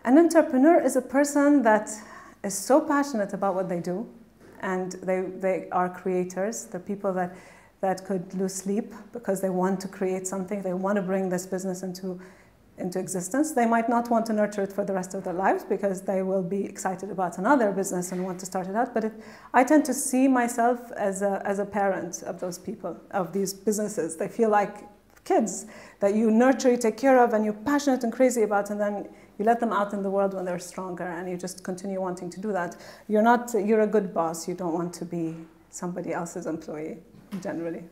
An entrepreneur is a person that is so passionate about what they do, and they are creators. They're people that could lose sleep because they want to create something. They want to bring this business into existence. They might not want to nurture it for the rest of their lives because they will be excited about another business and want to start it out. But I tend to see myself as a parent of those people, of these businesses. They feel like kids that you nurture, you take care of, and you're passionate and crazy about, and then you let them out in the world when they're stronger, and you just continue wanting to do that. You're a good boss. You don't want to be somebody else's employee, generally.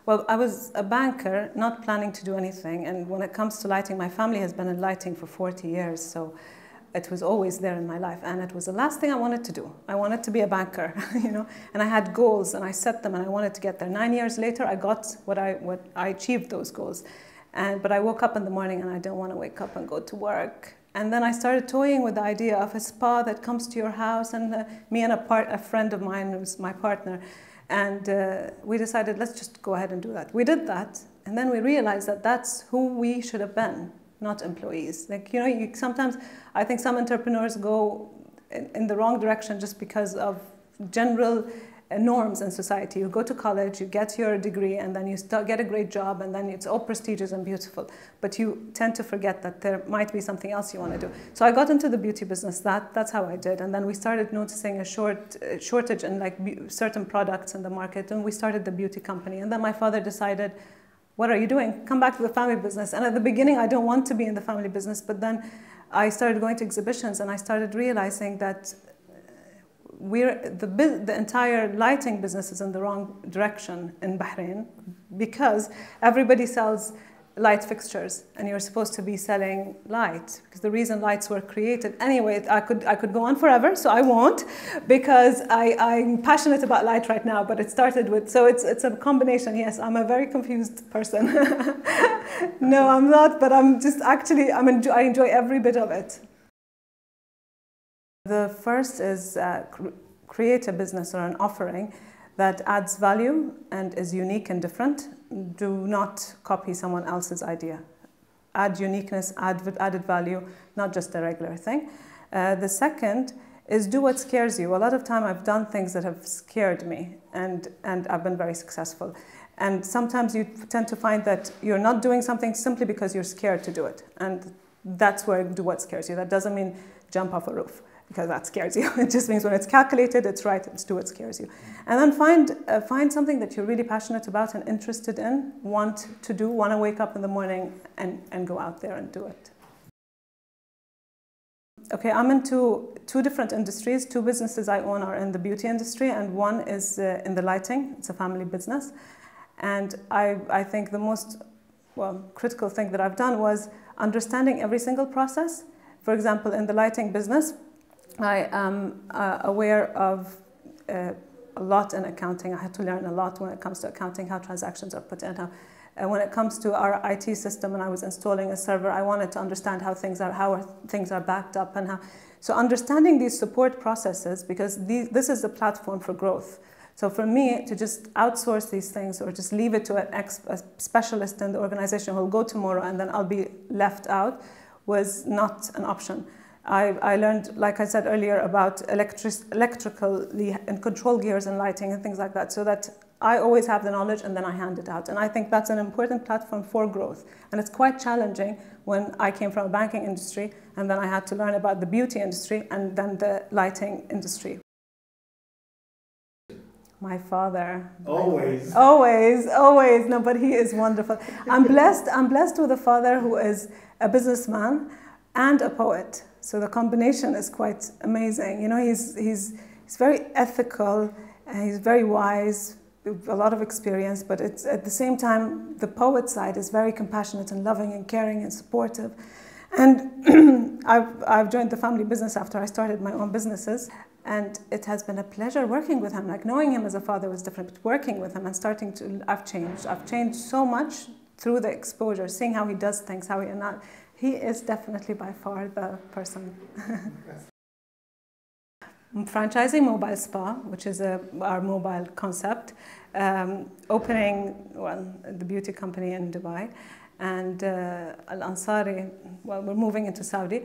Well, I was a banker, not planning to do anything, and when it comes to lighting, my family has been in lighting for 40 years, so it was always there in my life, and it was the last thing I wanted to do. I wanted to be a banker, you know, and I had goals, and I set them, and I wanted to get there. 9 years later, I got I achieved those goals, but I woke up in the morning, and I didn't want to wake up and go to work. And then I started toying with the idea of a spa that comes to your house, and me and a friend of mine who's my partner, and we decided, let's just go ahead and do that. We did that, and then we realized that that's who we should have been, not employees. Like, you know, sometimes I think some entrepreneurs go in the wrong direction just because of general norms in society. You go to college, you get your degree, and then you get a great job, and then it's all prestigious and beautiful. But you tend to forget that there might be something else you want to do. So I got into the beauty business. That's how I did. And then we started noticing a shortage in like certain products in the market, and we started the beauty company. And then my father decided, what are you doing? Come back to the family business. And at the beginning, I don't want to be in the family business, but then I started going to exhibitions, and I started realizing that the entire lighting business is in the wrong direction in Bahrain, because everybody sells light fixtures, and you're supposed to be selling light, because the reason lights were created. Anyway, I could go on forever, so I won't, because I'm passionate about light right now, but it started with, so it's a combination. Yes, I'm a very confused person. No, I'm not, but I'm just actually, I enjoy every bit of it. The first is create a business or an offering that adds value and is unique and different. Do not copy someone else's idea. Add uniqueness, added value, not just a regular thing. The second is do what scares you. A lot of time I've done things that have scared me, and I've been very successful. And sometimes you tend to find that you're not doing something simply because you're scared to do it. And that's where do what scares you. That doesn't mean jump off a roof, because that scares you. It just means when it's calculated, it's right, it's do what scares you. And then find something that you're really passionate about and interested in, want to do, want to wake up in the morning and go out there and do it. Okay, I'm into two different industries. Two businesses I own are in the beauty industry, and one is in the lighting. It's a family business. And I think the most critical thing that I've done was understanding every single process. For example, in the lighting business, I am aware of a lot in accounting. I had to learn a lot when it comes to accounting, how transactions are put in. When it comes to our IT system, and I was installing a server, I wanted to understand how things are backed up, and how. So understanding these support processes, because this is the platform for growth. So for me, to just outsource these things or just leave it to a specialist in the organization who will go tomorrow and then I'll be left out was not an option. I learned, like I said earlier, about electrical and control gears and lighting and things like that, so that I always have the knowledge and then I hand it out. And I think that's an important platform for growth. And it's quite challenging when I came from a banking industry and then I had to learn about the beauty industry and then the lighting industry. My father. Always. Always, always. No, but he is wonderful. I'm blessed with a father who is a businessman and a poet. So the combination is quite amazing. You know, he's very ethical, and he's very wise, a lot of experience, but it's at the same time, the poet side is very compassionate and loving and caring and supportive. And I've joined the family business after I started my own businesses. And it has been a pleasure working with him. Like, knowing him as a father was different, but working with him and I've changed. I've changed so much through the exposure, seeing how he does things, he is definitely by far the person. I'm franchising Mobile Spa, which is our mobile concept, opening the beauty company in Dubai. and Alansari, well, we're moving into Saudi,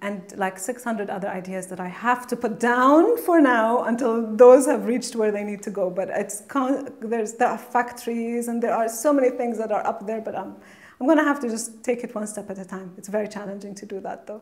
and like 600 other ideas that I have to put down for now until those have reached where they need to go. But there are factories and there are so many things that are up there, but I'm going to have to just take it one step at a time. It's very challenging to do that though.